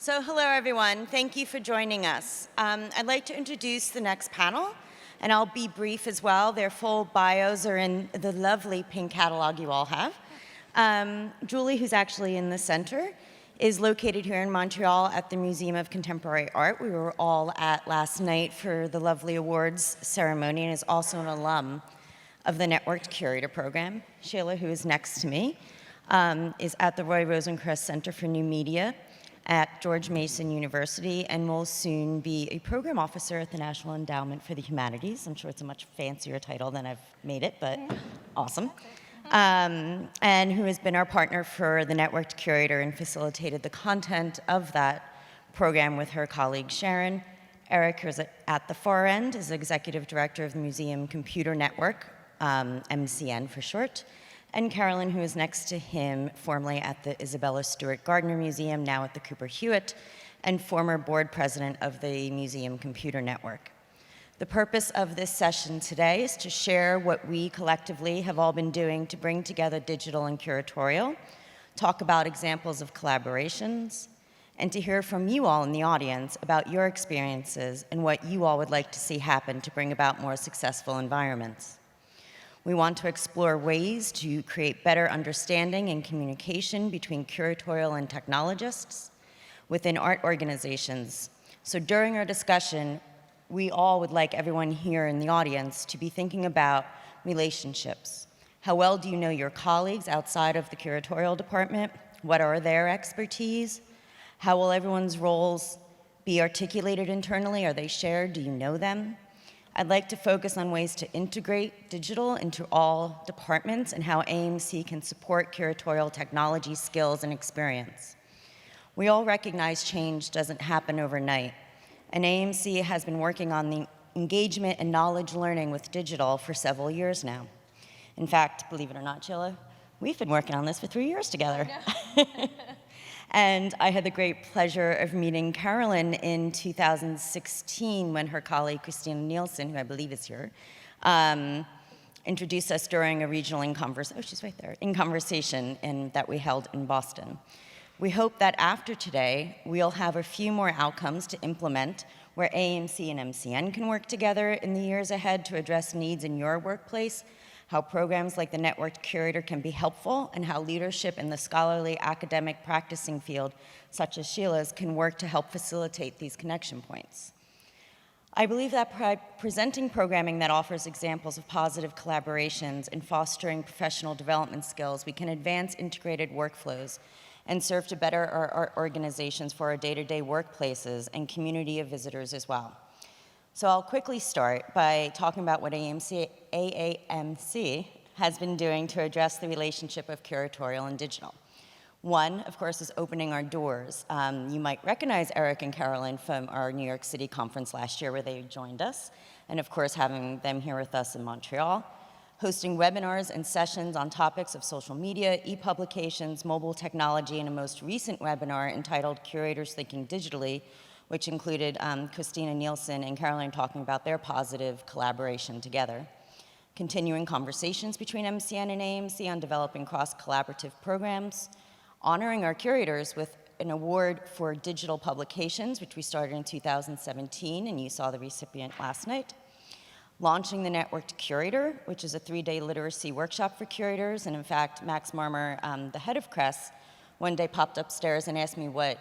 So hello, everyone. Thank you for joining us. I'd like to introduce the next panel, and I'll be brief as well. Their full bios are in the lovely pink catalog you all have. Julie, who's actually in the center, is located here in Montreal at the Museum of Contemporary Art. We were all at last night for the lovely awards ceremony, and is also an alum of the Networked Curator program. Sheila, who is next to me, is at the Roy Rosencrest Center for New Media at George Mason University, and will soon be a program officer at the National Endowment for the Humanities. I'm sure it's a much fancier title than I've made it, but awesome. And who has been our partner for the Networked Curator and facilitated the content of that program with her colleague Sharon. Eric, who's at the far end, is Executive Director of the Museum Computer Network, MCN for short. And Carolyn, who is next to him, formerly at the Isabella Stewart Gardner Museum, now at the Cooper Hewitt, and former board president of the Museum Computer Network. The purpose of this session today is to share what we collectively have all been doing to bring together digital and curatorial, talk about examples of collaborations, and to hear from you all in the audience about your experiences and what you all would like to see happen to bring about more successful environments. We want to explore ways to create better understanding and communication between curatorial and technologists within art organizations. So during our discussion, we all would like everyone here in the audience to be thinking about relationships. How well do you know your colleagues outside of the curatorial department? What are their expertise? How will everyone's roles be articulated internally? Are they shared? Do you know them? I'd like to focus on ways to integrate digital into all departments and how AMC can support curatorial technology skills and experience. We all recognize change doesn't happen overnight, and AMC has been working on the engagement and knowledge learning with digital for several years now. In fact, believe it or not, Sheila, we've been working on this for 3 years together. And I had the great pleasure of meeting Carolyn in 2016 when her colleague Christina Nielsen, who I believe is here, introduced us during a regional in-conversation that we held in Boston. We hope that after today, we'll have a few more outcomes to implement where AMC and MCN can work together in the years ahead to address needs in your workplace, how programs like the Networked Curator can be helpful, and how leadership in the scholarly academic practicing field, such as Sheila's, can work to help facilitate these connection points. I believe that by presenting programming that offers examples of positive collaborations and fostering professional development skills, we can advance integrated workflows and serve to better our art organizations for our day-to-day workplaces and community of visitors as well. So I'll quickly start by talking about what AAMC has been doing to address the relationship of curatorial and digital. One, of course, is opening our doors. You might recognize Eric and Carolyn from our New York City conference last year where they joined us, and of course having them here with us in Montreal, hosting webinars and sessions on topics of social media, e-publications, mobile technology, and a most recent webinar entitled Curators Thinking Digitally, which included Christina Nielsen and Caroline talking about their positive collaboration together. Continuing conversations between MCN and AMC on developing cross-collaborative programs, honoring our curators with an award for digital publications, which we started in 2017, and you saw the recipient last night. Launching the Networked Curator, which is a 3-day literacy workshop for curators, and in fact, Max Marmer, the head of CRES, one day popped upstairs and asked me what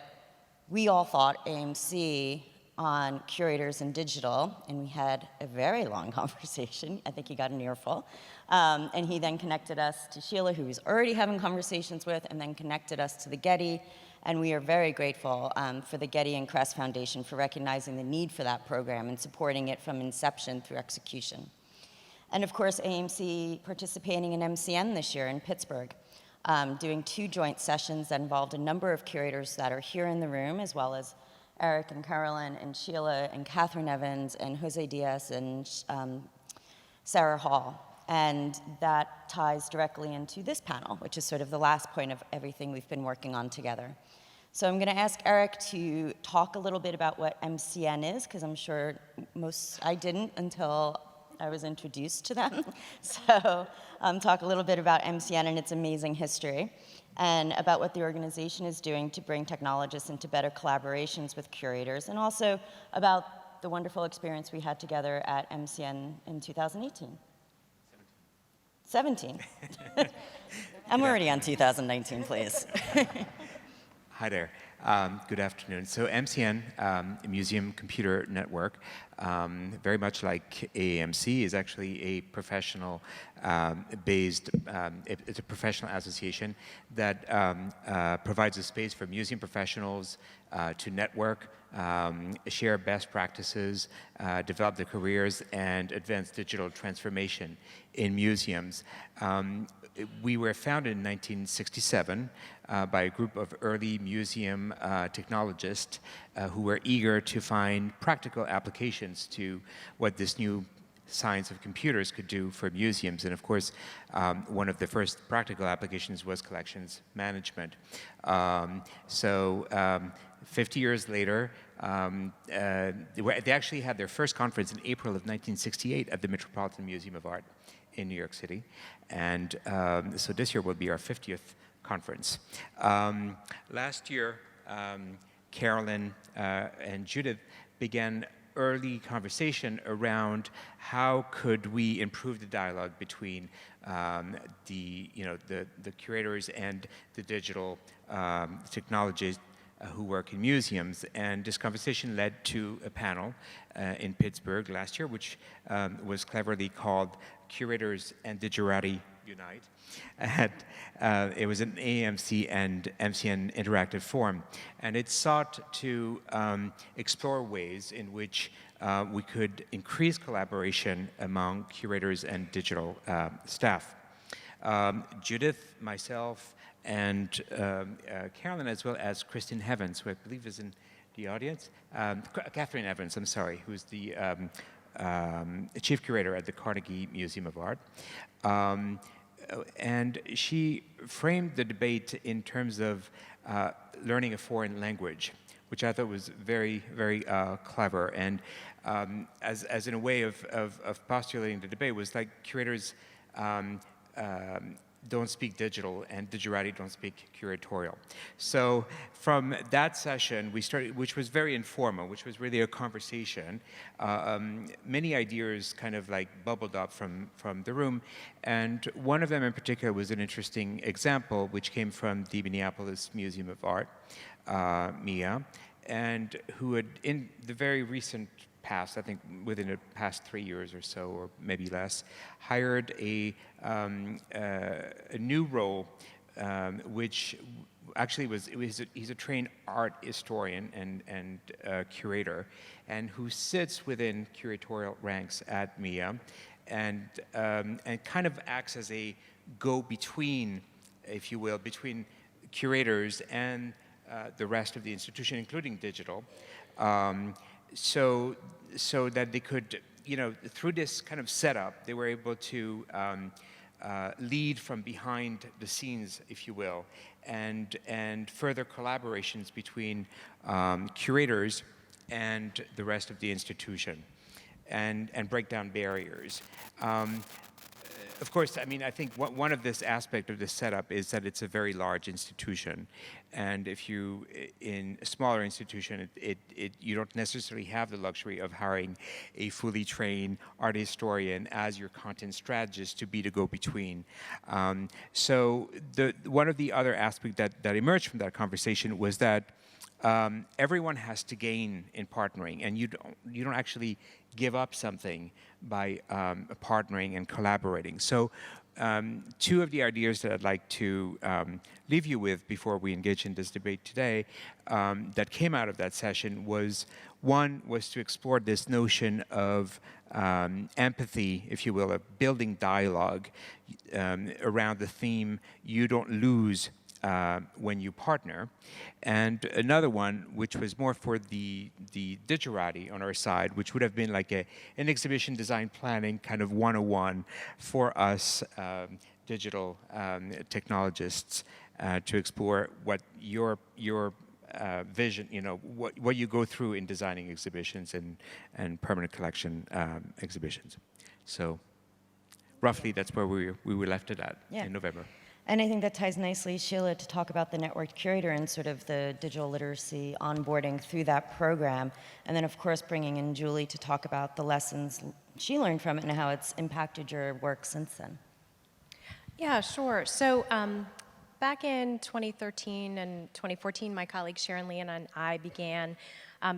we all thought AMC on curators and digital, and we had a very long conversation. I think he got an earful. And he then connected us to Sheila, who he was already having conversations with, and then connected us to the Getty. And we are very grateful for the Getty and CRES Foundation for recognizing the need for that program and supporting it from inception through execution. And of course, AMC participating in MCN this year in Pittsburgh, doing 2 joint sessions that involved a number of curators that are here in the room, as well as Eric and Carolyn and Sheila and Catherine Evans and Jose Diaz and Sarah Hall. And that ties directly into this panel, which is sort of the last point of everything we've been working on together. So I'm going to ask Eric to talk a little bit about what MCN is, because I'm sure I didn't until I was introduced to them. So talk a little bit about MCN and its amazing history. and about what the organization is doing to bring technologists into better collaborations with curators, and also about the wonderful experience we had together at MCN in 2018. 17. I'm already on 2019, please. Hi there. Good afternoon. So MCN, Museum Computer Network, very much like AAMC, is actually a professional based, it's a professional association that provides a space for museum professionals to network, share best practices, develop their careers, and advance digital transformation in museums. We were founded in 1967 by a group of early museum technologists who were eager to find practical applications to what this new science of computers could do for museums. And of course, one of the first practical applications was collections management. 50 years later, they actually had their first conference in April of 1968 at the Metropolitan Museum of Art in New York City. And so this year will be our 50th conference. Last year, Carolyn and Judith began early conversation around how could we improve the dialogue between the curators and the digital technologists who work in museums. And this conversation led to a panel in Pittsburgh last year, which was cleverly called Curators and Digerati Unite. And it was an AMC and MCN interactive forum. And it sought to explore ways in which we could increase collaboration among curators and digital staff. Judith, myself, and Carolyn, as well as Kristen Evans, who I believe is in the audience. Catherine Evans, I'm sorry, who's the chief curator at the Carnegie Museum of Art. And she framed the debate in terms of learning a foreign language, which I thought was very, very clever. And as in a way of postulating the debate was like curators don't speak digital and digerati don't speak curatorial. So from that session, we started, which was very informal, which was really a conversation. Many ideas kind of like bubbled up from the room. And one of them in particular was an interesting example, which came from the Minneapolis Museum of Art, MIA, and who had, in the very recent past, I think within the past 3 years or so, or maybe less, hired a new role, which actually he's a trained art historian and curator, and who sits within curatorial ranks at MIA, and kind of acts as a go-between, if you will, between curators and the rest of the institution, including digital. So that they could, through this kind of setup, they were able to lead from behind the scenes, if you will, and further collaborations between curators and the rest of the institution, and break down barriers. Of course, I mean, I think one of this aspect of this setup is that it's a very large institution. And if you, in a smaller institution, you don't necessarily have the luxury of hiring a fully trained art historian as your content strategist to be the go-between. So one of the other aspects that emerged from that conversation was that everyone has to gain in partnering, and you don't actually give up something by partnering and collaborating. So two of the ideas that I'd like to leave you with before we engage in this debate today that came out of that session was, one was to explore this notion of empathy, if you will, of building dialogue around the theme, you don't lose when you partner. And another one, which was more for the digerati on our side, which would have been like an exhibition design planning kind of 101 for us digital technologists to explore what your vision, what you go through in designing exhibitions and permanent collection exhibitions. So roughly that's where we were left it at in November. And I think that ties nicely, Sheila, to talk about the networked curator and sort of the digital literacy onboarding through that program. And then, of course, bringing in Julie to talk about the lessons she learned from it and how it's impacted your work since then. Yeah, sure. So back in 2013 and 2014, my colleague Sharon Leon and I began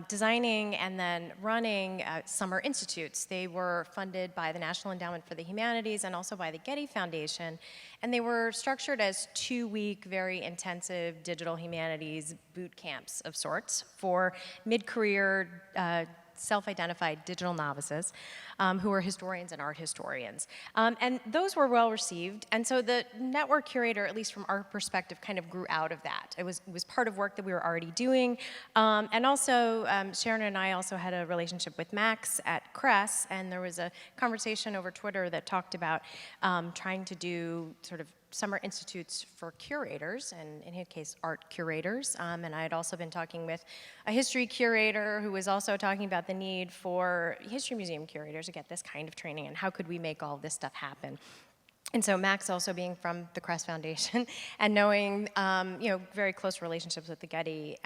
designing and then running summer institutes. They were funded by the National Endowment for the Humanities and also by the Getty Foundation. And they were structured as 2-week, very intensive digital humanities boot camps of sorts for mid-career self-identified digital novices who were historians and art historians. And those were well received. And so the network curator, at least from our perspective, kind of grew out of that. It was part of work that we were already doing. And also, Sharon and I also had a relationship with Max at Cress, and there was a conversation over Twitter that talked about trying to do sort of summer institutes for curators, and in his case, art curators. And I had also been talking with a history curator who was also talking about the need for history museum curators to get this kind of training and how could we make all of this stuff happen. And so Max, also being from the Crest Foundation and knowing very close relationships with the Getty,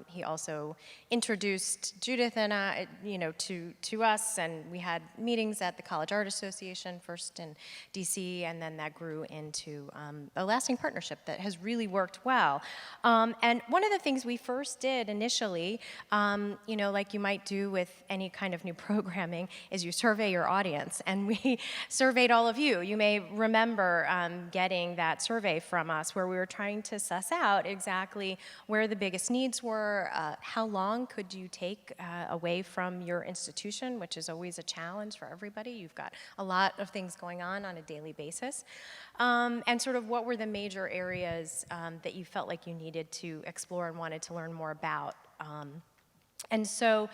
he also introduced Judith and I, to us, and we had meetings at the College Art Association, first in DC, and then that grew into a lasting partnership that has really worked well. And one of the things we first did initially, like you might do with any kind of new programming, is you survey your audience, and we surveyed all of you. You may remember getting that survey from us where we were trying to suss out exactly where the biggest needs were, how long could you take away from your institution, which is always a challenge for everybody. You've got a lot of things going on a daily basis. And sort of what were the major areas that you felt like you needed to explore and wanted to learn more about. And so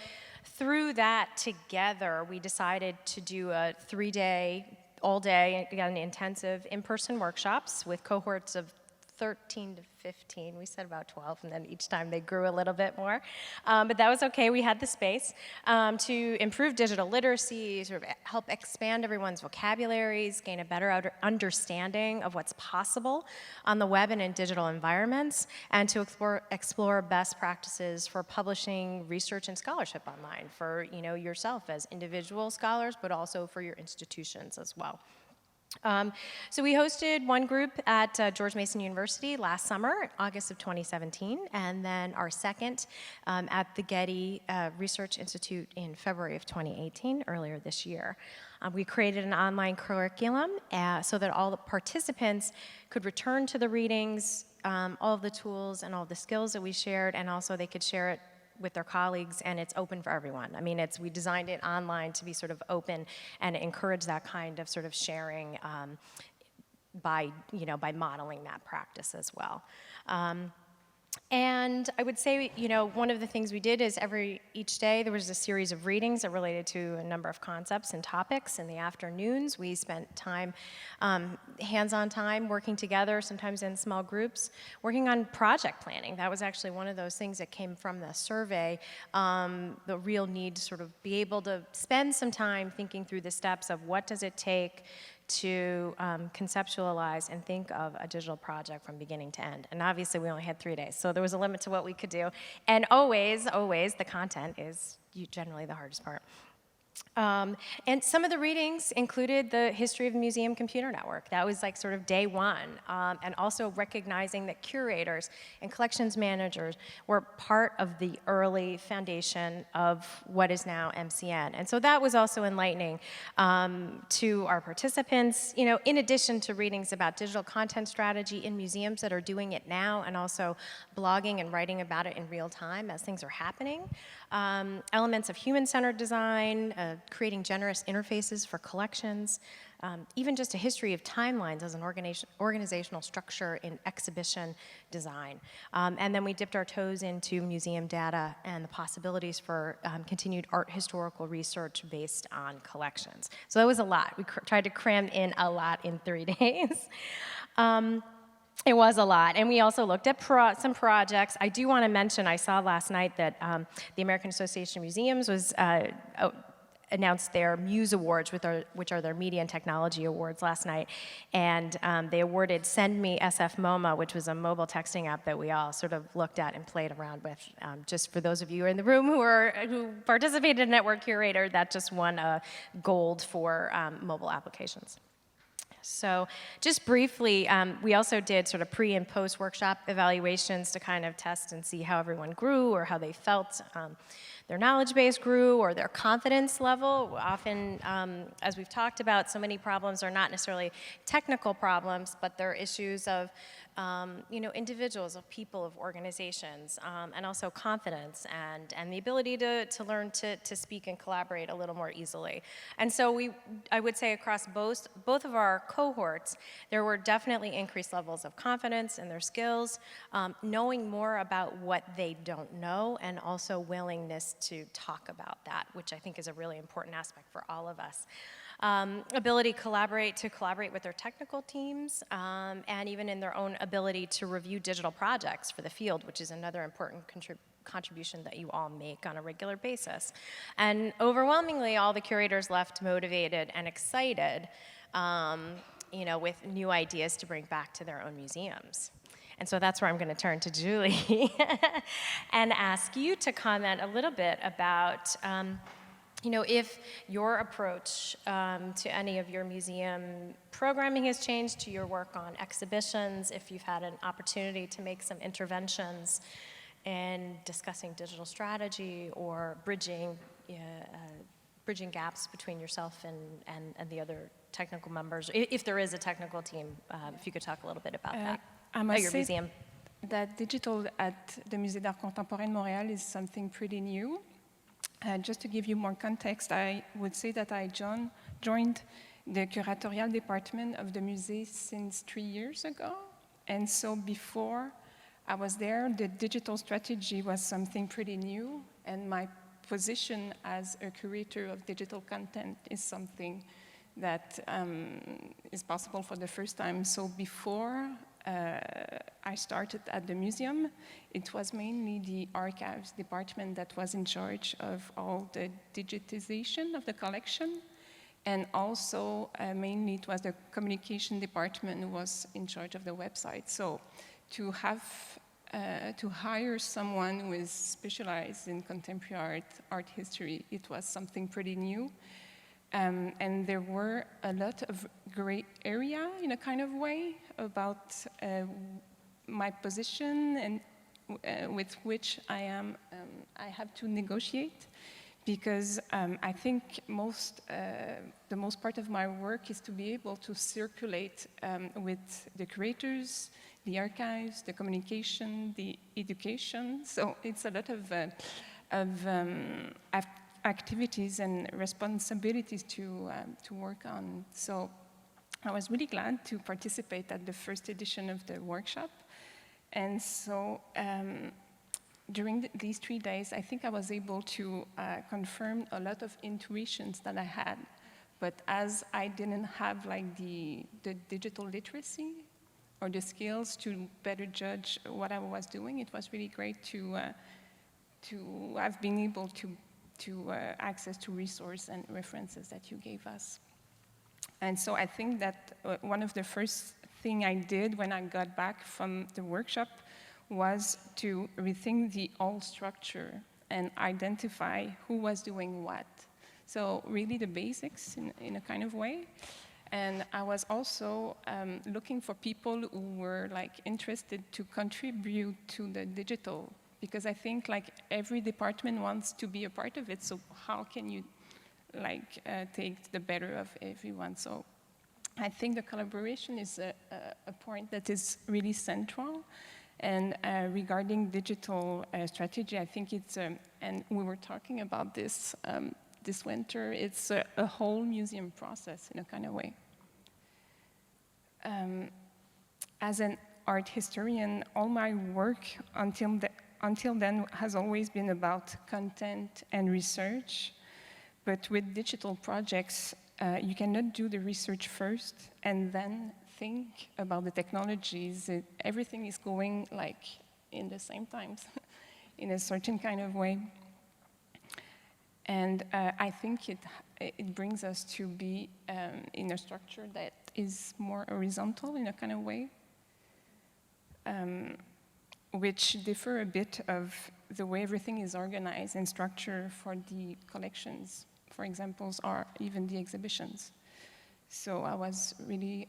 through that together, we decided to do a 3-day, all-day, again, intensive in-person workshops with cohorts of 13 to 15. We said about 12, and then each time they grew a little bit more. But that was okay. We had the space to improve digital literacy, sort of help expand everyone's vocabularies, gain a better understanding of what's possible on the web and in digital environments, and to explore best practices for publishing research and scholarship online for yourself as individual scholars, but also for your institutions as well. So we hosted one group at George Mason University last summer, August of 2017, and then our second at the Getty Research Institute in February of 2018, earlier this year. We created an online curriculum so that all the participants could return to the readings, all of the tools and all the skills that we shared, and also they could share it with their colleagues, and it's open for everyone. I mean, we designed it online to be sort of open and encourage that kind of sort of sharing by modeling that practice as well. And I would say, one of the things we did is each day there was a series of readings that related to a number of concepts and topics. In the afternoons, we spent time, hands-on time, working together, sometimes in small groups, working on project planning. That was actually one of those things that came from the survey, the real need to sort of be able to spend some time thinking through the steps of what does it take to conceptualize and think of a digital project from beginning to end. And obviously we only had 3 days, so there was a limit to what we could do. And always, the content is generally the hardest part. And some of the readings included the history of the Museum Computer Network. That was like sort of day one. And also recognizing that curators and collections managers were part of the early foundation of what is now MCN. And so that was also enlightening to our participants, in addition to readings about digital content strategy in museums that are doing it now, and also blogging and writing about it in real time as things are happening. Elements of human-centered design, creating generous interfaces for collections, even just a history of timelines as an organizational structure in exhibition design. And then we dipped our toes into museum data and the possibilities for continued art historical research based on collections. So that was a lot. We tried to cram in a lot in 3 days. It was a lot, and we also looked at some projects. I do want to mention, I saw last night that the American Association of Museums was announced their Muse Awards, which are their Media and Technology Awards last night, and they awarded Send Me SF MoMA, which was a mobile texting app that we all sort of looked at and played around with. Just for those of you in the room who participated in Network Curator, that just won a gold for mobile applications. So just briefly, we also did sort of pre and post workshop evaluations to kind of test and see how everyone grew or how they felt their knowledge base grew or their confidence level. Often, as we've talked about, so many problems are not necessarily technical problems, but they're issues of individuals, of people, of organizations, and also confidence and the ability to learn to speak and collaborate a little more easily. And so I would say across both of our cohorts, there were definitely increased levels of confidence in their skills, knowing more about what they don't know, and also willingness to talk about that, which I think is a really important aspect for all of us. Ability to collaborate with their technical teams, and even in their own ability to review digital projects for the field, which is another important contribution that you all make on a regular basis. And overwhelmingly, all the curators left motivated and excited, with new ideas to bring back to their own museums. And so that's where I'm going to turn to Julie and ask you to comment a little bit about if your approach to any of your museum programming has changed, to your work on exhibitions, if you've had an opportunity to make some interventions in discussing digital strategy or bridging gaps between yourself and the other technical members, if there is a technical team, if you could talk a little bit about that at your museum. That digital at the Musée d'Art Contemporain Montréal is something pretty new. Just to give you more context, I would say that I joined the curatorial department of the Musée since 3 years ago. And so before I was there, the digital strategy was something pretty new. And my position as a curator of digital content is something that is possible for the first time. So before I started at the museum, it was mainly the archives department that was in charge of all the digitization of the collection. And also, mainly it was the communication department who was in charge of the website. So to hire someone who is specialized in contemporary art history, it was something pretty new. And there were a lot of gray area in a kind of way about my position and with which I have to negotiate, because I think the most part of my work is to be able to circulate with the curators, the archives, the communication, the education. So it's a lot of activities and responsibilities to work on. So I was really glad to participate at the first edition of the workshop. And so during these 3 days, I think I was able to confirm a lot of intuitions that I had. But as I didn't have like the digital literacy or the skills to better judge what I was doing, it was really great to have been able to access to resources and references that you gave us. And so I think that one of the first thing I did when I got back from the workshop was to rethink the old structure and identify who was doing what. So really the basics in a kind of way. And I was also looking for people who were like interested to contribute to the digital, because I think like every department wants to be a part of it. So how can you like take the better of everyone? So I think the collaboration is a point that is really central. And regarding digital strategy, I think it's, and we were talking about this this winter, it's a whole museum process in a kind of way. As an art historian, all my work until then has always been about content and research. But with digital projects, you cannot do the research first and then think about the technologies. Everything is going like in the same times, in a certain kind of way. And I think it brings us to be in a structure that is more horizontal in a kind of way, which differ a bit of the way everything is organized and structured for the collections, for examples, or even the exhibitions. So I was really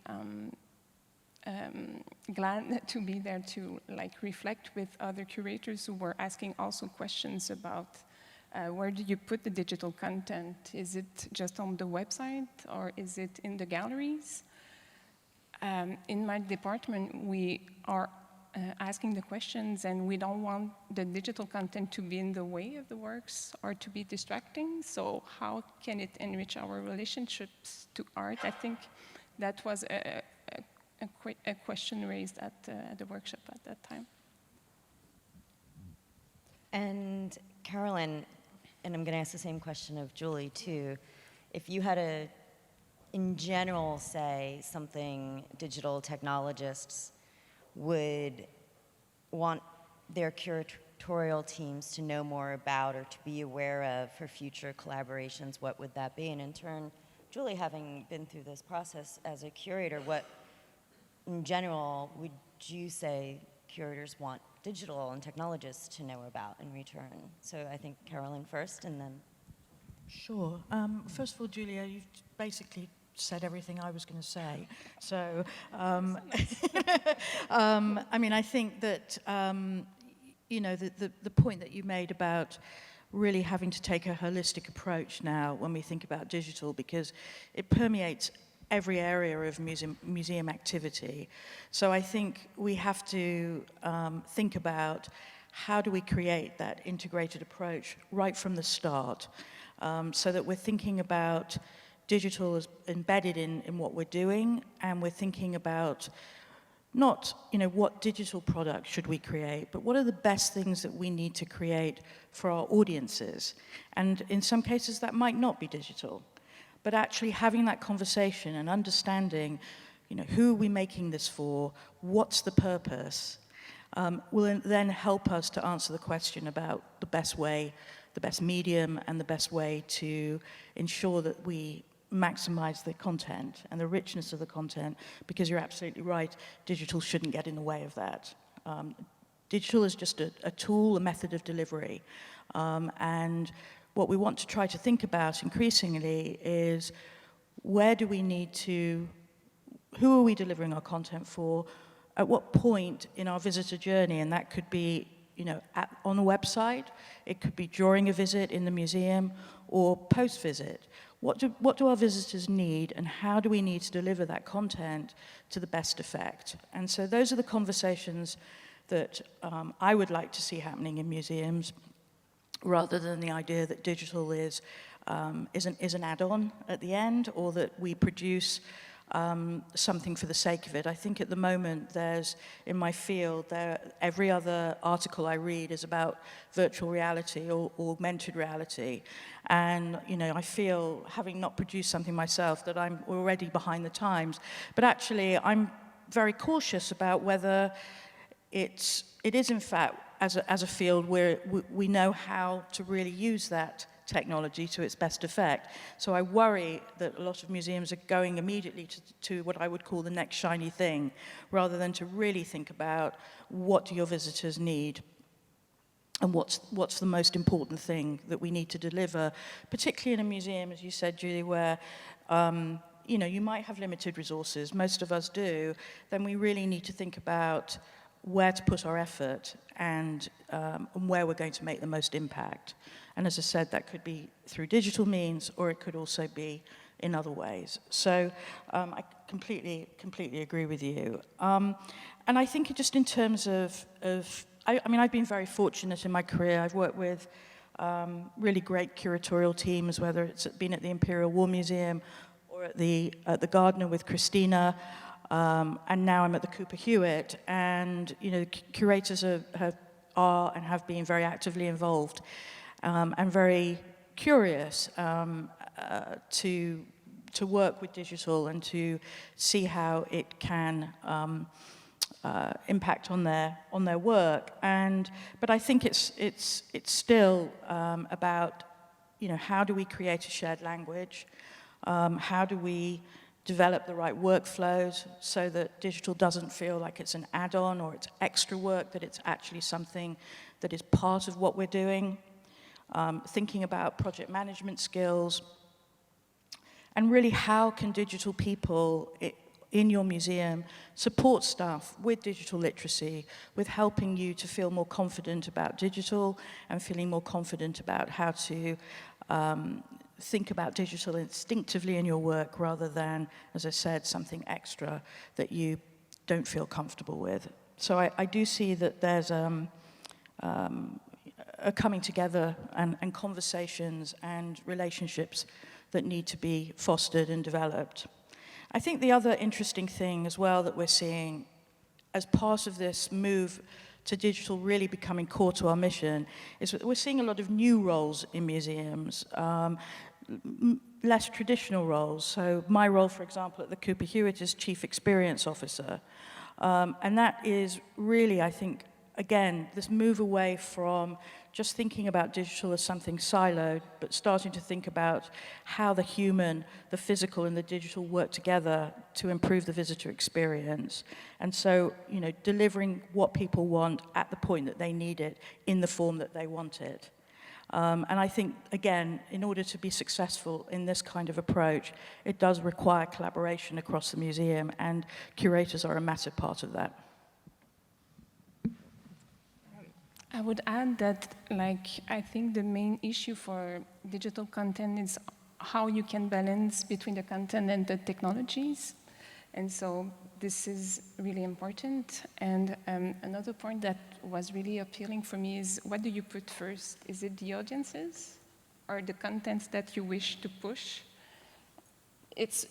glad to be there to reflect with other curators who were asking also questions about where do you put the digital content? Is it just on the website or is it in the galleries? In my department, we are asking the questions, and we don't want the digital content to be in the way of the works or to be distracting. So how can it enrich our relationships to art? I think that was a question raised at the workshop at that time. And Carolyn, and I'm going to ask the same question of Julie too, if you had to, in general, say something digital technologists would want their curatorial teams to know more about or to be aware of for future collaborations, what would that be? And in turn, Julie, having been through this process as a curator, what, in general, would you say curators want digital and technologists to know about in return? So I think Carolyn first, and then... Sure. First of all, Julia, you've basically said everything I was going to say. So, I mean, I think that, you know, the point that you made about really having to take a holistic approach now when we think about digital, because it permeates every area of museum activity. So I think we have to think about how do we create that integrated approach right from the start, so that we're thinking about digital is embedded in what we're doing, and we're thinking about not, you know, what digital product should we create, but what are the best things that we need to create for our audiences. And in some cases that might not be digital, but actually having that conversation and understanding, you know, who are we making this for, what's the purpose, will then help us to answer the question about the best way, the best medium, and the best way to ensure that we maximize the content and the richness of the content, because you're absolutely right, digital shouldn't get in the way of that. Digital is just a tool, a method of delivery. And what we want to try to think about increasingly is where do we need to, who are we delivering our content for, at what point in our visitor journey, and that could be, you know, on a website, it could be during a visit in the museum, or post-visit. What do our visitors need, and how do we need to deliver that content to the best effect? And so those are the conversations that I would like to see happening in museums, rather than the idea that digital is an add-on at the end, or that we produce something for the sake of it. I think at the moment there's, in my field, every other article I read is about virtual reality or augmented reality. And, you know, I feel, having not produced something myself, that I'm already behind the times. But actually, I'm very cautious about whether it is, in fact, as a field where we know how to really use that technology to its best effect. So I worry that a lot of museums are going immediately to what I would call the next shiny thing, rather than to really think about what do your visitors need, and what's the most important thing that we need to deliver, particularly in a museum, as you said, Julie, where you know, you might have limited resources, most of us do. Then we really need to think about where to put our effort, and where we're going to make the most impact. And as I said, that could be through digital means, or it could also be in other ways. So I completely agree with you. And I think just in terms of I mean, I've been very fortunate in my career. I've worked with really great curatorial teams, whether it's been at the Imperial War Museum or at the Gardner with Christina, and now I'm at the Cooper Hewitt. And you know, curators are and have been very actively involved, and very curious to work with digital and to see how it can impact on their work. But I think it's still about, how do we create a shared language? How do we develop the right workflows so that digital doesn't feel like it's an add-on or it's extra work, that it's actually something that is part of what we're doing? Thinking about project management skills, and really how can digital people in your museum support staff with digital literacy, with helping you to feel more confident about digital and feeling more confident about how to think about digital instinctively in your work rather than, as I said, something extra that you don't feel comfortable with. So I do see that there's a coming together and conversations and relationships that need to be fostered and developed. I think the other interesting thing as well that we're seeing as part of this move to digital really becoming core to our mission is that we're seeing a lot of new roles in museums, less traditional roles. So my role, for example, at the Cooper Hewitt is Chief Experience Officer. And that is really, I think, again, this move away from just thinking about digital as something siloed, but starting to think about how the human, the physical, and the digital work together to improve the visitor experience. And so, delivering what people want at the point that they need it, in the form that they want it. And I think, again, in order to be successful in this kind of approach, it does require collaboration across the museum, and curators are a massive part of that. I would add that, I think the main issue for digital content is how you can balance between the content and the technologies. And so this is really important. And another point that was really appealing for me is, what do you put first? Is it the audiences or the contents that you wish to push? It's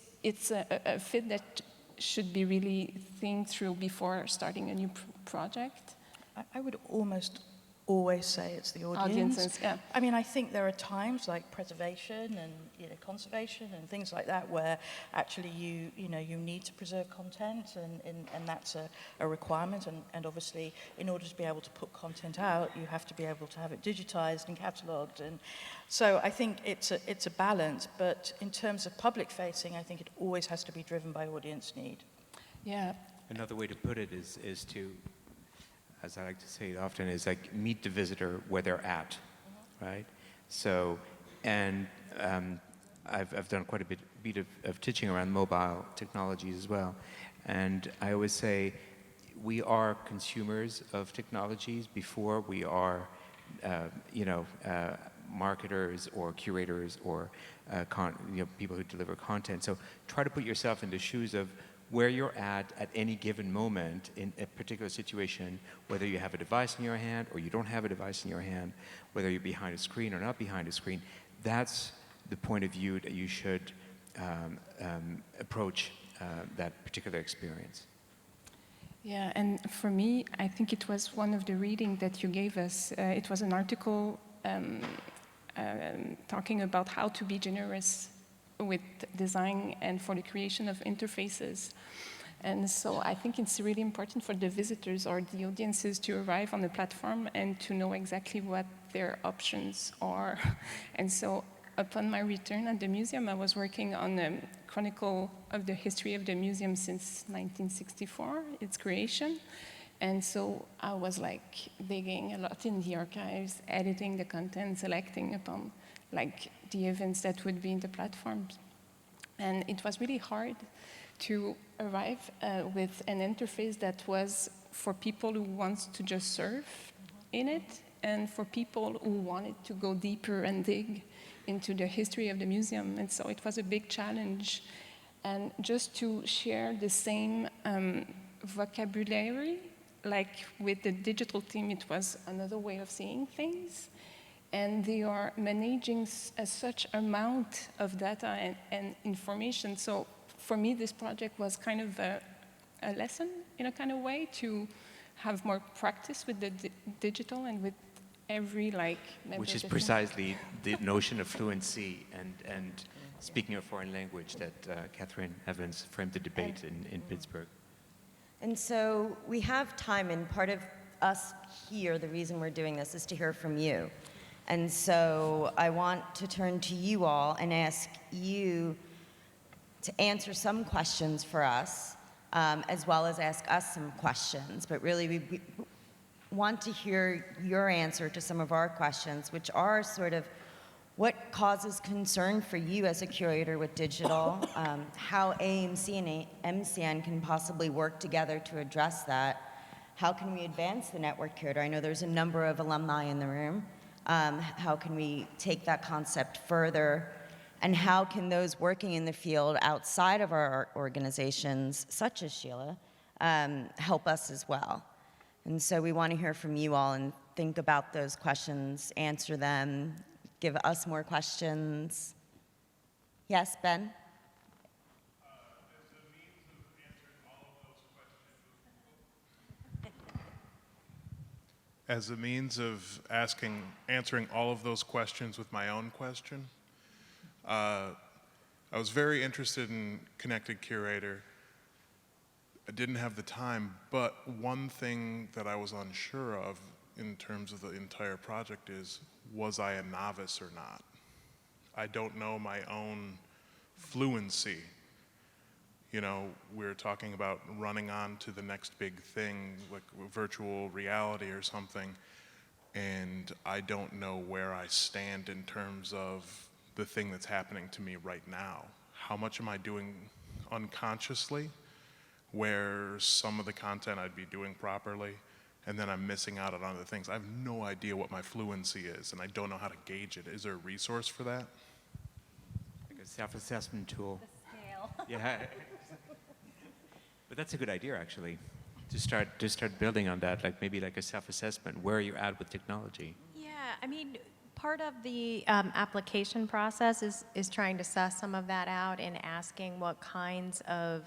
a fit that should be really think through before starting a new project. I would almost always say it's the audience. Audiences, yeah. I mean, I think there are times like preservation and conservation and things like that where actually you need to preserve content, and that's a requirement. And obviously, in order to be able to put content out, you have to be able to have it digitized and catalogued. And so I think it's a balance. But in terms of public facing, I think it always has to be driven by audience need. Yeah. Another way to put it is to, as I like to say often, is like meet the visitor where they're at, right? So, and I've done quite a bit of teaching around mobile technologies as well, and I always say we are consumers of technologies before we are, marketers or curators or people who deliver content. So try to put yourself in the shoes of where you're at any given moment in a particular situation, whether you have a device in your hand or you don't have a device in your hand, whether you're behind a screen or not behind a screen. That's the point of view that you should approach that particular experience. Yeah, and for me, I think it was one of the reading that you gave us. It was an article talking about how to be generous with design and for the creation of interfaces. And so I think it's really important for the visitors or the audiences to arrive on the platform and to know exactly what their options are. And so upon my return at the museum, I was working on a chronicle of the history of the museum since 1964, its creation. And so I was digging a lot in the archives, editing the content, selecting upon the events that would be in the platforms. And it was really hard to arrive with an interface that was for people who want to just surf in it, and for people who wanted to go deeper and dig into the history of the museum. And so it was a big challenge. And just to share the same vocabulary, with the digital team, it was another way of seeing things. And they are managing such amount of data and information. So for me, this project was kind of a lesson in a kind of way to have more practice with the digital and with every member. Which is precisely the notion of fluency and speaking a foreign language that Catherine Evans framed the debate in Pittsburgh. And so we have time, and part of us here, the reason we're doing this is to hear from you. And so I want to turn to you all and ask you to answer some questions for us, as well as ask us some questions. But really, we want to hear your answer to some of our questions, which are sort of what causes concern for you as a curator with digital, how AMC and MCN can possibly work together to address that, how can we advance the network curator? I know there's a number of alumni in the room. How can we take that concept further? And how can those working in the field outside of our organizations, such as Sheila, help us as well? And so we want to hear from you all and think about those questions, answer them, give us more questions. Yes, Ben? As a means of answering all of those questions with my own question, I was very interested in Connected Curator. I didn't have the time, but one thing that I was unsure of in terms of the entire project is, was I a novice or not? I don't know my own fluency. You know, we're talking about running on to the next big thing, like virtual reality or something, and I don't know where I stand in terms of the thing that's happening to me right now. How much am I doing unconsciously, where some of the content I'd be doing properly, and then I'm missing out on other things? I have no idea what my fluency is, and I don't know how to gauge it. Is there a resource for that? Like a self-assessment tool. The scale. Yeah. But that's a good idea, actually, to start building on that, like maybe like a self-assessment, where you're at with technology. Yeah, I mean, part of the application process is trying to suss some of that out and asking what kinds of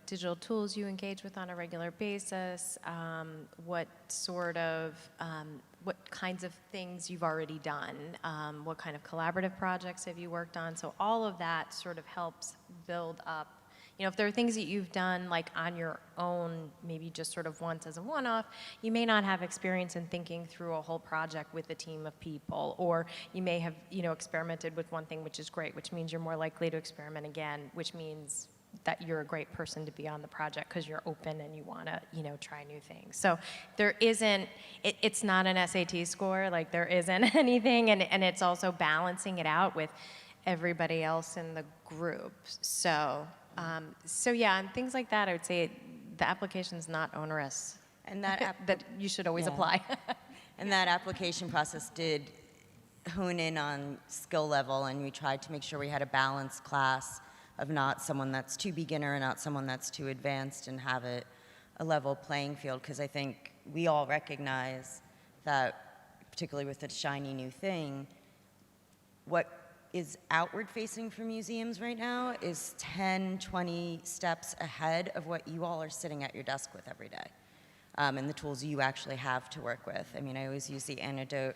digital tools you engage with on a regular basis, what kinds of things you've already done, what kind of collaborative projects have you worked on. So all of that sort of helps build up. You know, if there are things that you've done like on your own, maybe just sort of once as a one-off, you may not have experience in thinking through a whole project with a team of people, or you may have, experimented with one thing, which is great, which means you're more likely to experiment again, which means that you're a great person to be on the project because you're open and you want to, try new things. So there isn't, it's not an SAT score, like there isn't anything, and it's also balancing it out with everybody else in the group. So yeah, and things like that, I would say the application's not onerous. And that that you should always Yeah. apply. And that application process did hone in on skill level, and we tried to make sure we had a balanced class of not someone that's too beginner and not someone that's too advanced, and have it a level playing field, because I think we all recognize that, particularly with the shiny new thing, what is outward facing for museums right now is 10, 20 steps ahead of what you all are sitting at your desk with every day, and the tools you actually have to work with. I mean, I always use the anecdote,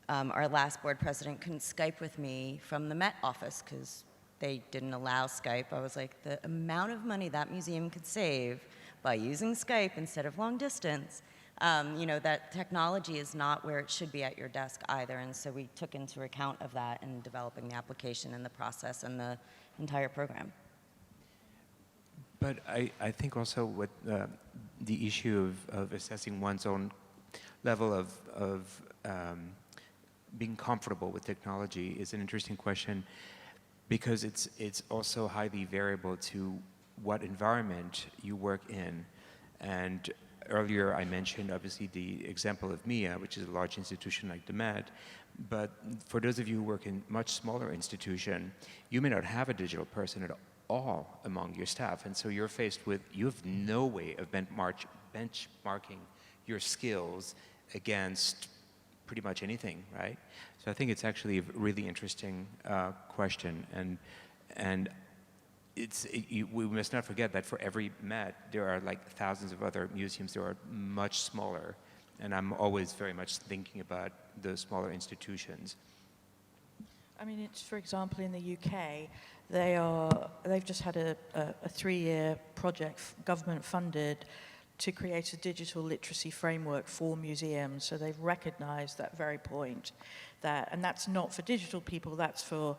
our last board president couldn't Skype with me from the Met office because they didn't allow Skype. I was like, the amount of money that museum could save by using Skype instead of long distance, that technology is not where it should be at your desk either. And so we took into account of that in developing the application and the process and the entire program. But I think also what the issue of assessing one's own level of being comfortable with technology is an interesting question, because it's also highly variable to what environment you work in. And earlier I mentioned obviously the example of MIA, which is a large institution like the Met, but for those of you who work in much smaller institution, you may not have a digital person at all among your staff, and so you're faced with, you have no way of benchmarking your skills against pretty much anything, right? So I think it's actually a really interesting question, and we must not forget that for every Met, there are like thousands of other museums that are much smaller, and I'm always very much thinking about the smaller institutions. I mean, it's, for example, in the UK, they've just had a 3-year project, government funded, to create a digital literacy framework for museums. So they've recognized that very point. And that's not for digital people, that's for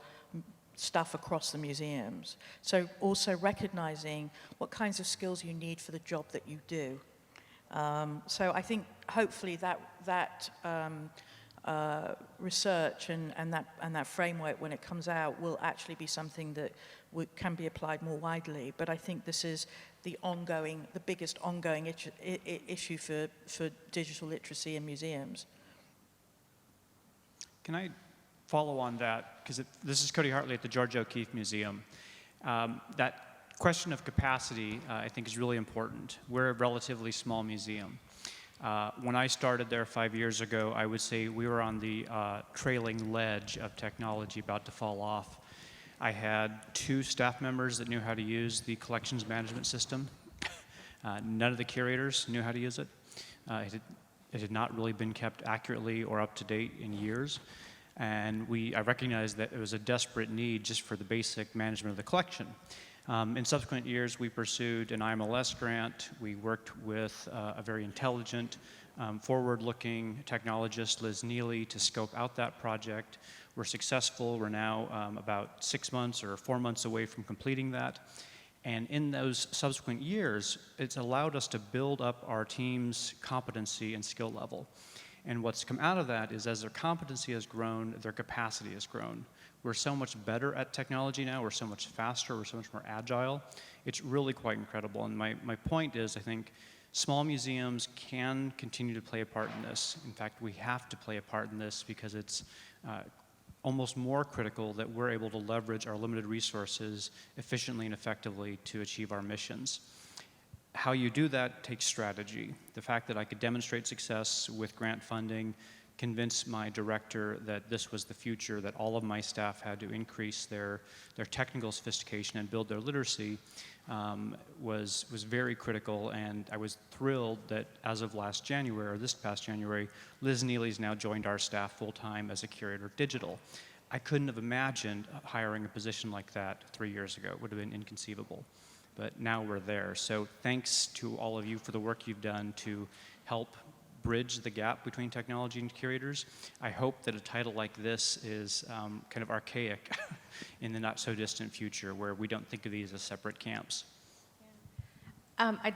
stuff across the museums. So also recognizing what kinds of skills you need for the job that you do. So I think hopefully that research and that framework, when it comes out, will actually be something that can be applied more widely. But I think this is the biggest ongoing issue for digital literacy in museums. Can I follow on that? Because this is Cody Hartley at the Georgio Museum. That question of capacity, I think, is really important. We're a relatively small museum. When I started there 5 years ago, I would say we were on the trailing ledge of technology about to fall off. I had 2 staff members that knew how to use the collections management system. None of the curators knew how to use it. It had not really been kept accurately or up to date in years. And I recognized that it was a desperate need just for the basic management of the collection. In subsequent years, we pursued an IMLS grant. We worked with a very intelligent, forward-looking technologist, Liz Neely, to scope out that project. We're successful. We're now about 6 months or 4 months away from completing that. And in those subsequent years, it's allowed us to build up our team's competency and skill level. And what's come out of that is, as their competency has grown, their capacity has grown. We're so much better at technology now. We're so much faster. We're so much more agile. It's really quite incredible. And my point is, I think small museums can continue to play a part in this. In fact, we have to play a part in this because it's almost more critical that we're able to leverage our limited resources efficiently and effectively to achieve our missions. How you do that takes strategy. The fact that I could demonstrate success with grant funding, convince my director that this was the future, that all of my staff had to increase their technical sophistication and build their literacy, was very critical. And I was thrilled that as of last January, or this past January, Liz Neely's now joined our staff full-time as a curator of digital. I couldn't have imagined hiring a position like that 3 years ago. It would have been inconceivable. But now we're there. So thanks to all of you for the work you've done to help bridge the gap between technology and curators. I hope that a title like this is kind of archaic in the not-so-distant future, where we don't think of these as separate camps.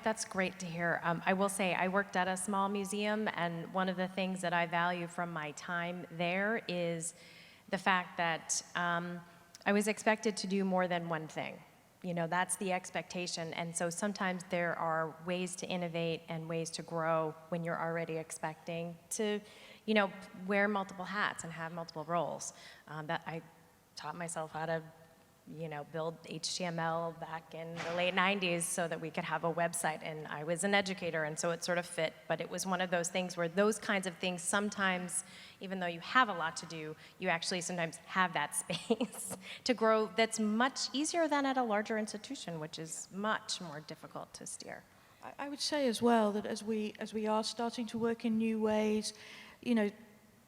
That's great to hear. I will say I worked at a small museum, and one of the things that I value from my time there is the fact that I was expected to do more than one thing. You know, that's the expectation. And so sometimes there are ways to innovate and ways to grow when you're already expecting to, you know, wear multiple hats and have multiple roles. That I taught myself how to, you know, build HTML back in the late 90s so that we could have a website. And I was an educator, and so it sort of fit. But it was one of those things where those kinds of things sometimes, even though you have a lot to do, you actually sometimes have that space to grow that's much easier than at a larger institution, which is much more difficult to steer. I would say as well that as we are starting to work in new ways, you know,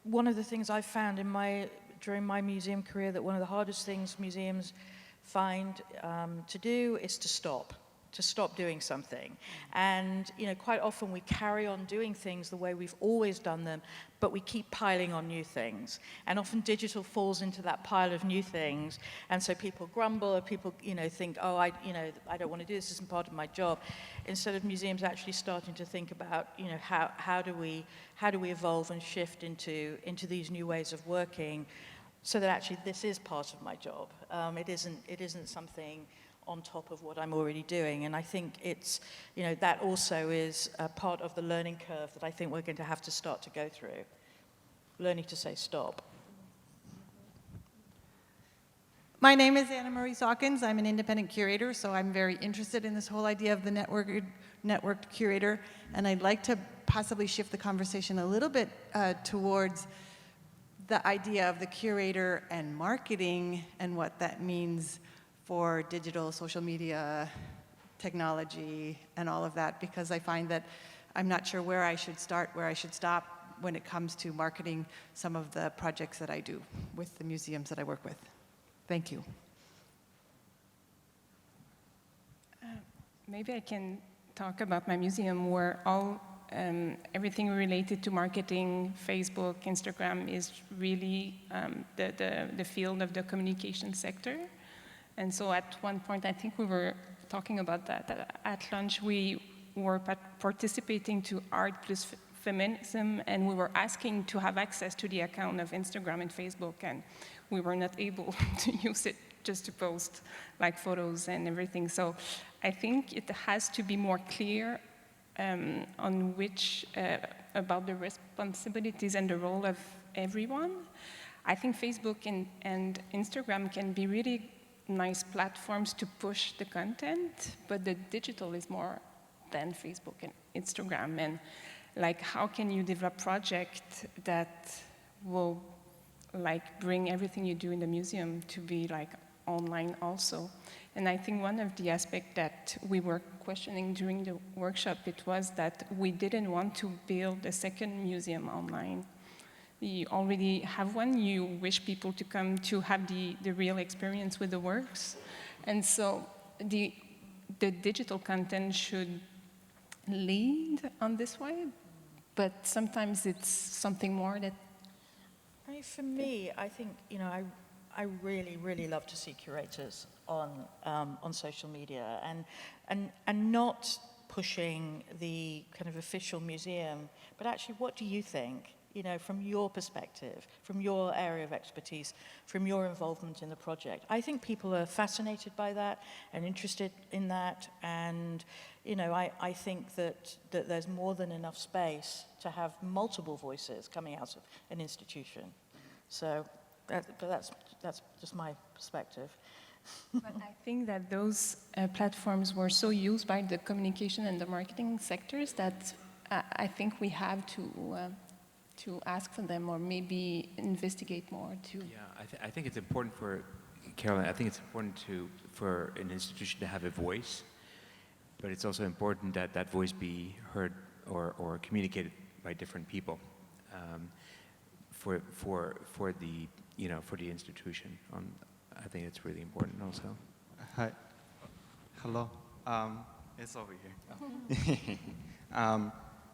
one of the things I've found during my museum career, that one of the hardest things museums find to do is to stop doing something. And, you know, quite often we carry on doing things the way we've always done them, but we keep piling on new things. And often digital falls into that pile of new things. And so people grumble, or people, you know, think, oh, I don't want to do this, isn't part of my job. Instead of museums actually starting to think about, you know, how do we evolve and shift into these new ways of working, so that actually this is part of my job. It isn't something on top of what I'm already doing. And I think it's, you know, that also is a part of the learning curve that I think we're going to have to start to go through. Learning to say stop. My name is Anna Marie Sawkins. I'm an independent curator, so I'm very interested in this whole idea of the networked curator. And I'd like to possibly shift the conversation a little bit towards the idea of the curator and marketing and what that means for digital, social media, technology, and all of that, because I find that I'm not sure where I should start, where I should stop when it comes to marketing some of the projects that I do with the museums that I work with. Thank you. Maybe I can talk about my museum, where everything related to marketing, Facebook, Instagram is really the field of the communication sector. And so at one point, I think we were talking about that at lunch, we were participating to Art plus Feminism, and we were asking to have access to the account of Instagram and Facebook, and we were not able to use it just to post like photos and everything. So I think it has to be more clear on which, about the responsibilities and the role of everyone. I think Facebook and Instagram can be really nice platforms to push the content, but the digital is more than Facebook and Instagram. And like, how can you develop a project that will like bring everything you do in the museum to be like online also? And I think one of the aspects that we were questioning during the workshop, it was that we didn't want to build a second museum online. You already have one, you wish people to come to have the real experience with the works. And so the digital content should lead on this way, but sometimes it's something more that... I mean, for me, I think, you know, I really, really love to see curators on social media and not pushing the kind of official museum, but actually, what do you think? You know, from your perspective, from your area of expertise, from your involvement in the project. I think people are fascinated by that and interested in that, and you know, I think that there's more than enough space to have multiple voices coming out of an institution. So, but that's just my perspective. But I think that those platforms were so used by the communication and the marketing sectors that I think we have to ask for them, or maybe investigate more too. Yeah, I think it's important for, Caroline, I think it's important for an institution to have a voice, but it's also important that that voice be heard or communicated by different people for the, you know, for the institution. I think it's really important also. Hi. Hello. It's over here.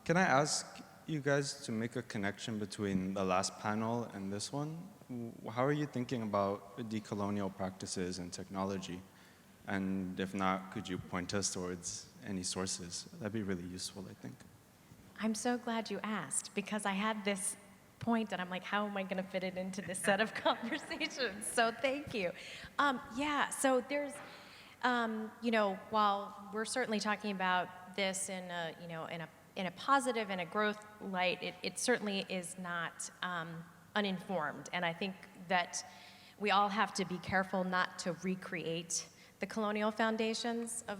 Can I ask you guys to make a connection between the last panel and this one? How are you thinking about decolonial practices and technology? And if not, could you point us towards any sources? That'd be really useful, I think. I'm so glad you asked, because I had this point and I'm like, how am I going to fit it into this set of conversations? So thank you. Yeah, so there's, you know, while we're certainly talking about this in a, you know, in a positive and a growth light, it certainly is not uninformed. And I think that we all have to be careful not to recreate the colonial foundations of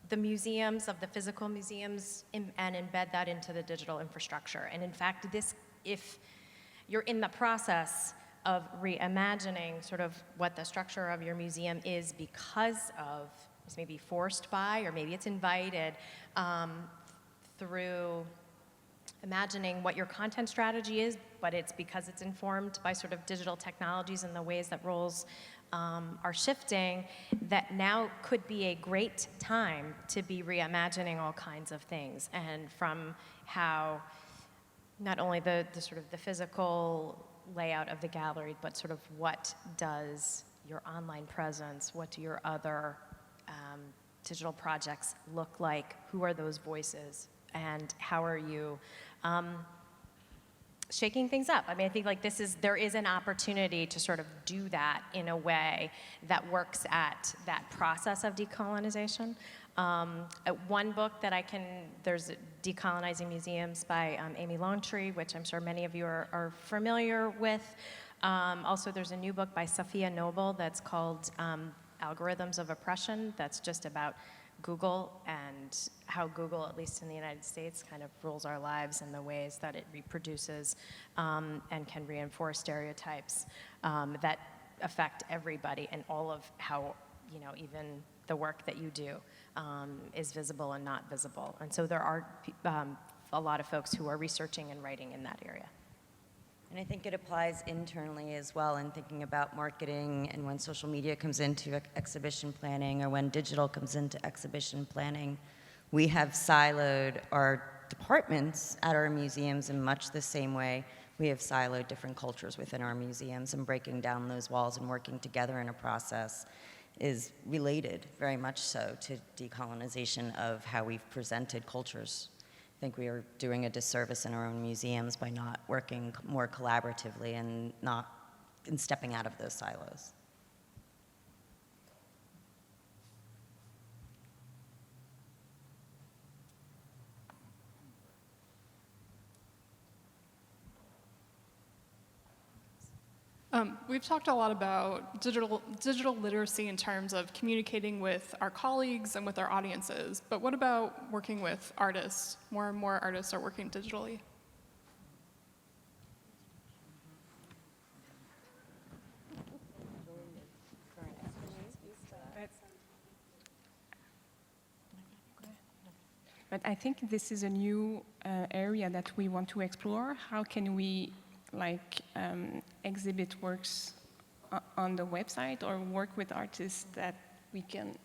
the museums, of the physical museums, and embed that into the digital infrastructure. And in fact, if you're in the process of reimagining sort of what the structure of your museum is because of, it's maybe forced by, or maybe it's invited, through imagining what your content strategy is, but it's because it's informed by sort of digital technologies and the ways that roles are shifting, that now could be a great time to be reimagining all kinds of things. And from how not only the sort of the physical layout of the gallery, but sort of what does your online presence, what do your other digital projects look like, who are those voices, and how are you shaking things up? I mean, I think like there is an opportunity to sort of do that in a way that works at that process of decolonization. One book that there's Decolonizing Museums by Amy Longtree, which I'm sure many of you are familiar with. Also, there's a new book by Safiya Noble that's called Algorithms of Oppression, that's just about Google and how Google, at least in the United States, kind of rules our lives in the ways that it reproduces and can reinforce stereotypes that affect everybody, and all of how, you know, even the work that you do is visible and not visible. And so there are a lot of folks who are researching and writing in that area. And I think it applies internally as well in thinking about marketing, and when social media comes into exhibition planning, or when digital comes into exhibition planning. We have siloed our departments at our museums in much the same way we have siloed different cultures within our museums, and breaking down those walls and working together in a process is related very much so to decolonization of how we've presented cultures. I think we are doing a disservice in our own museums by not working more collaboratively and stepping out of those silos. We've talked a lot about digital literacy in terms of communicating with our colleagues and with our audiences, but what about working with artists? More and more artists are working digitally. But I think this is a new area that we want to explore. How can we exhibit works on the website, or work with artists that we can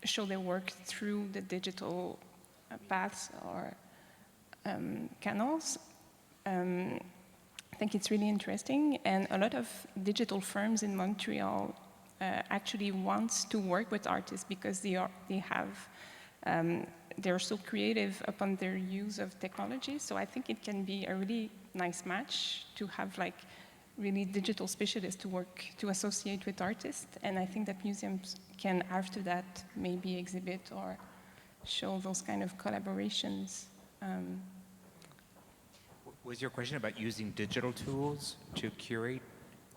show their work through the digital paths or canals? I think it's really interesting, and a lot of digital firms in Montreal actually wants to work with artists because they're so creative upon their use of technology. So I think it can be a really nice match to have really digital specialists to associate with artists. And I think that museums can, after that, maybe exhibit or show those kind of collaborations. Was your question about using digital tools to curate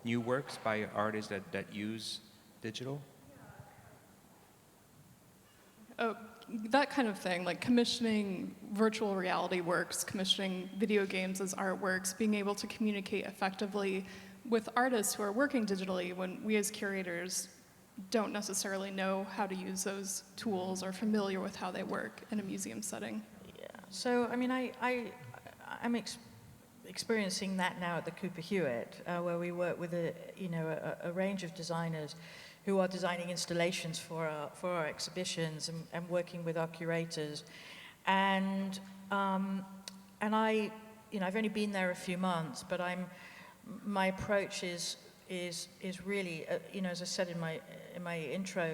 new works by artists that use digital? That kind of thing, like commissioning virtual reality works, commissioning video games as artworks, being able to communicate effectively with artists who are working digitally when we as curators don't necessarily know how to use those tools or familiar with how they work in a museum setting. Yeah. So, I mean, I'm experiencing that now at the Cooper Hewitt, where we work with a range of designers who are designing installations for our exhibitions and working with our curators. And I've only been there a few months, but my approach is really, as I said in my intro,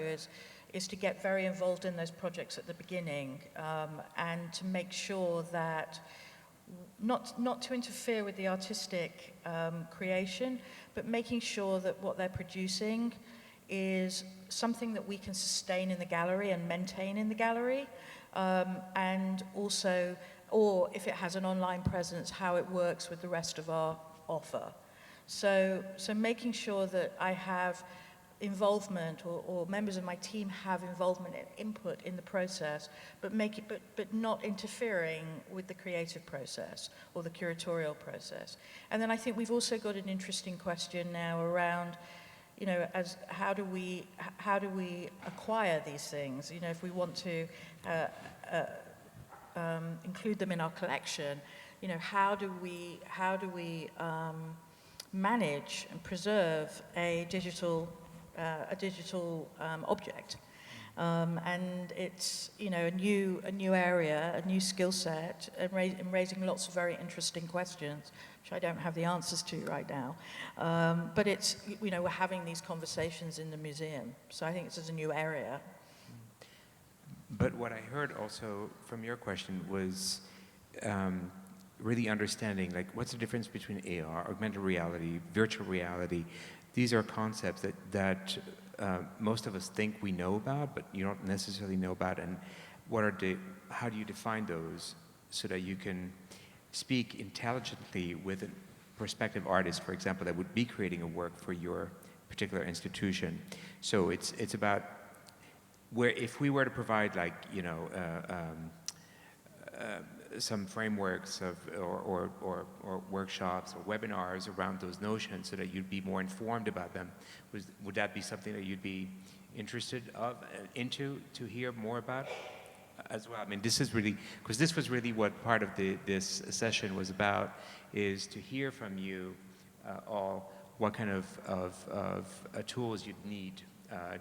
is to get very involved in those projects at the beginning, and to make sure that not to interfere with the artistic creation, but making sure that what they're producing is something that we can sustain in the gallery and maintain in the gallery, and also, or if it has an online presence, how it works with the rest of our offer. So making sure that I have involvement, or members of my team have involvement and input in the process, but not interfering with the creative process or the curatorial process. And then I think we've also got an interesting question now around, as how do we acquire these things? If we want to include them in our collection, how do we manage and preserve a digital object? And it's a new area, a new skill set, and raising lots of very interesting questions, which I don't have the answers to right now. But it's we're having these conversations in the museum, so I think this is a new area. But what I heard also from your question was really understanding, what's the difference between AR, augmented reality, virtual reality. These are concepts that most of us think we know about, but you don't necessarily know about. And how do you define those so that you can speak intelligently with a prospective artist, for example, that would be creating a work for your particular institution? So it's about where, if we were to provide some frameworks or workshops or webinars around those notions so that you'd be more informed about them, would that be something that you'd be interested into to hear more about as well? I mean, this is really, because this was really what part of this session was about, is to hear from you all what kind of tools you'd need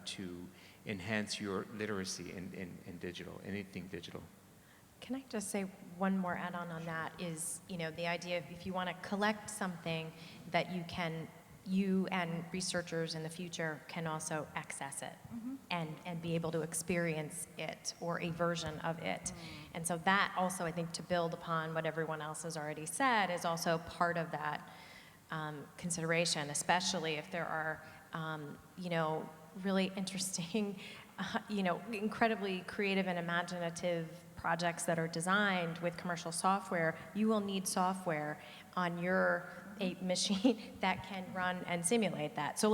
to enhance your literacy in digital, anything digital. Can I just say one more add-on on that is, the idea of if you want to collect something that you and researchers in the future can also access it and be able to experience it or a version of it. And so that also, I think, to build upon what everyone else has already said, is also part of that consideration, especially if there are, really interesting, incredibly creative and imaginative projects that are designed with commercial software. You will need software on your machine that can run and simulate that. So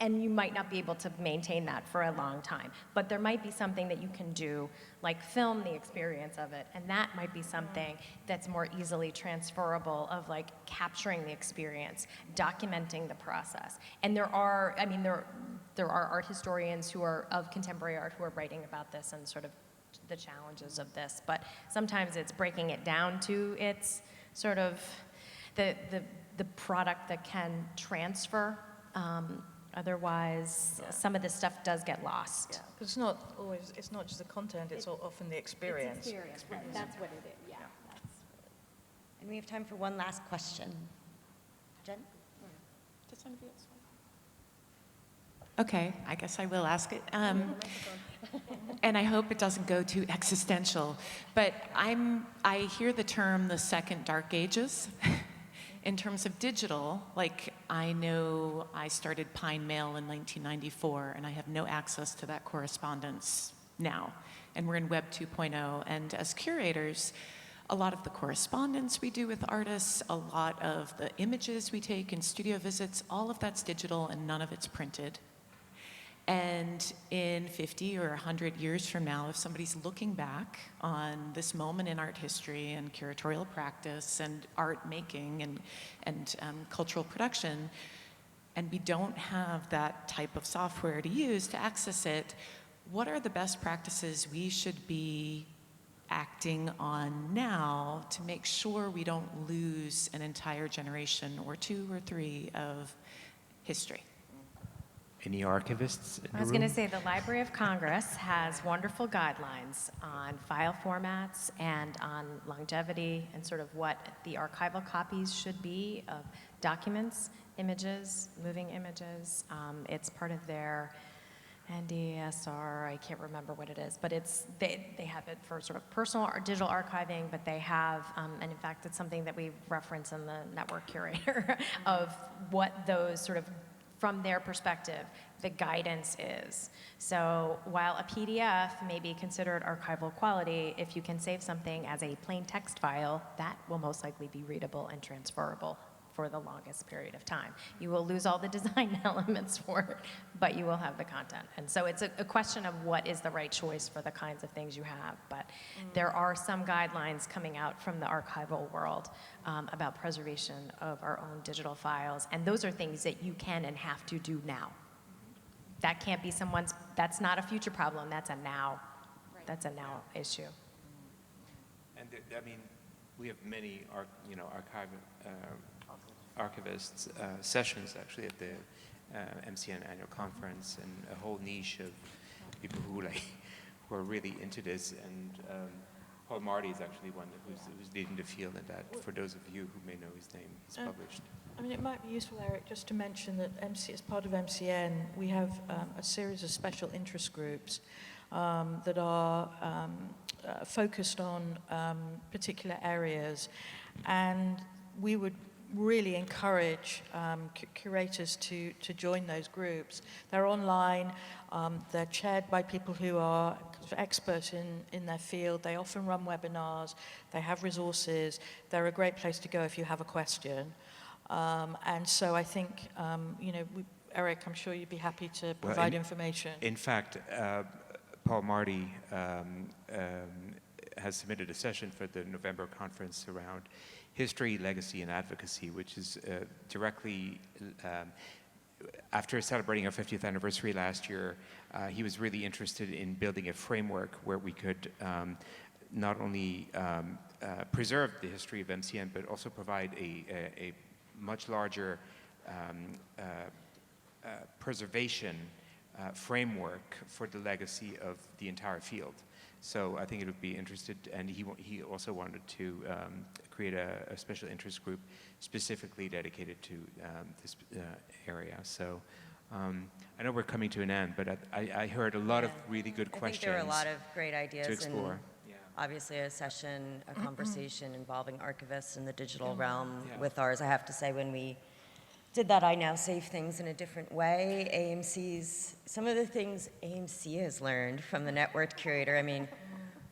and you might not be able to maintain that for a long time, but there might be something that you can do, like film the experience of it, and that might be something that's more easily transferable, of capturing the experience, documenting the process. And there are art historians who are of contemporary art who are writing about this and sort of the challenges of this, but sometimes it's breaking it down to its sort of the product that can transfer. Otherwise, some of this stuff does get lost. Yeah, 'cause it's not just the content, it's often the experience. It's experience, right? That's what it is, yeah. And we have time for one last question. Jen? Does anybody else want? Okay, I guess I will ask it. And I hope it doesn't go too existential, but I hear the term the second dark ages. In terms of digital, I know I started Pine Mail in 1994, and I have no access to that correspondence now. And we're in Web 2.0, and as curators, a lot of the correspondence we do with artists, a lot of the images we take in studio visits, all of that's digital and none of it's printed. And in 50 or 100 years from now, if somebody's looking back on this moment in art history and curatorial practice and art making and cultural production, and we don't have that type of software to use to access it, what are the best practices we should be acting on now to make sure we don't lose an entire generation or 2 or 3 of history? Any archivists in the I was going to room? say the Library of Congress has wonderful guidelines on file formats and on longevity and sort of what the archival copies should be of documents, images, moving images. It's part of their NDSR, I can't remember what it is, but they have it for sort of personal or digital archiving, but they have, and in fact, it's something that we reference in the network curator of what those sort of, from their perspective, the guidance is. So while a PDF may be considered archival quality, if you can save something as a plain text file, that will most likely be readable and transferable for the longest period of time. You will lose all the design elements for it, but you will have the content. And so it's a question of what is the right choice for the kinds of things you have. But there are some guidelines coming out from the archival world about preservation of our own digital files. And those are things that you can and have to do now. That can't be that's not a future problem, that's a now. Right. That's a now issue. And we have many archivists sessions actually at the MCN annual conference, and a whole niche of people who are really into this. And Paul Marty is actually one who's leading the field in that. For those of you who may know his name, he's published. It might be useful, Eric, just to mention that as part of MCN, we have a series of special interest groups that are focused on particular areas, and we would really encourage curators to join those groups. They're online, they're chaired by people who are experts in their field. They often run webinars, they have resources, they're a great place to go if you have a question. And so I think, Eric, I'm sure you'd be happy to provide information. In fact, Paul Marty has submitted a session for the November conference around history, legacy, and advocacy, which is directly after celebrating our 50th anniversary last year. He was really interested in building a framework where we could not only preserve the history of MCN, but also provide a much larger preservation framework for the legacy of the entire field. So I think it would be interested, and he also wanted to create a special interest group specifically dedicated to this area. So I know we're coming to an end, but I heard a lot of really good questions. I think there are a lot of great ideas to explore. and obviously a session, a conversation involving archivists in the digital realm with ours. I have to say, when we did that, I now save things in a different way. Some of the things AMC has learned from the networked curator, I mean,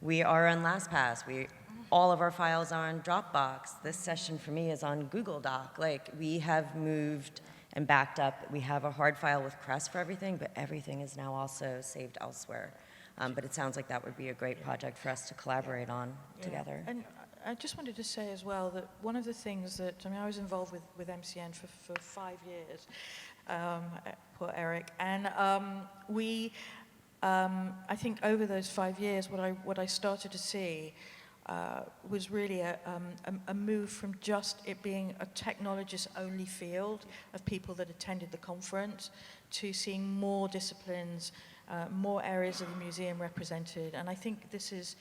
we are on LastPass. All of our files are on Dropbox. This session for me is on Google Doc. Like, we have moved and backed up. We have a hard file with Crest for everything, but everything is now also saved elsewhere. But it sounds like that would be a great project for us to collaborate on together. And I just wanted to say as well that one of the things that, I was involved with MCN for 5 years, poor Eric, and I think over those 5 years, what I started to see was really a move from just it being a technologist-only field of people that attended the conference to seeing more disciplines, more areas of the museum represented. And I think this is,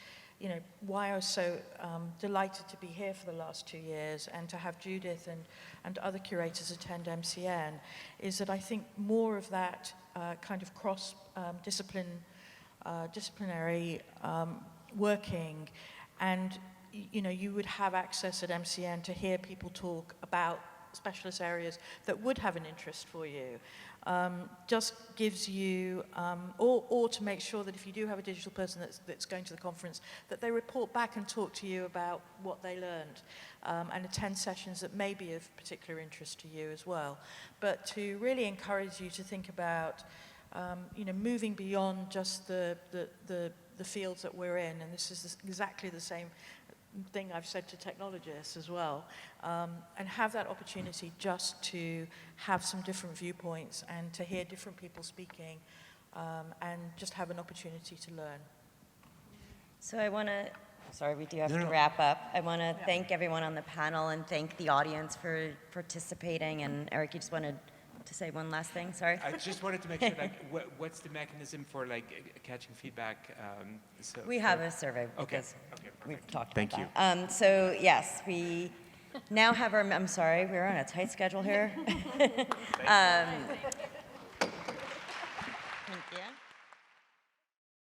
why I was so delighted to be here for the last 2 years and to have Judith and other curators attend MCN, is that I think more of that kind of disciplinary working, and you would have access at MCN to hear people talk about specialist areas that would have an interest for you. Just gives you, or to make sure that if you do have a digital person that's going to the conference, that they report back and talk to you about what they learned, and attend sessions that may be of particular interest to you as well. But to really encourage you to think about, moving beyond just the fields that we're in, and this is exactly the same thing I've said to technologists as well, and have that opportunity just to have some different viewpoints and to hear different people speaking, and just have an opportunity to learn. So I want to, sorry, we do have to wrap up. I want to thank everyone on the panel and thank the audience for participating. And Eric, you just wanted to say one last thing, sorry? I just wanted to make sure, what's the mechanism for, catching feedback? We have a survey because okay, we've talked Thank about you. that. So yes, we now have our, I'm sorry, we're on a tight schedule here.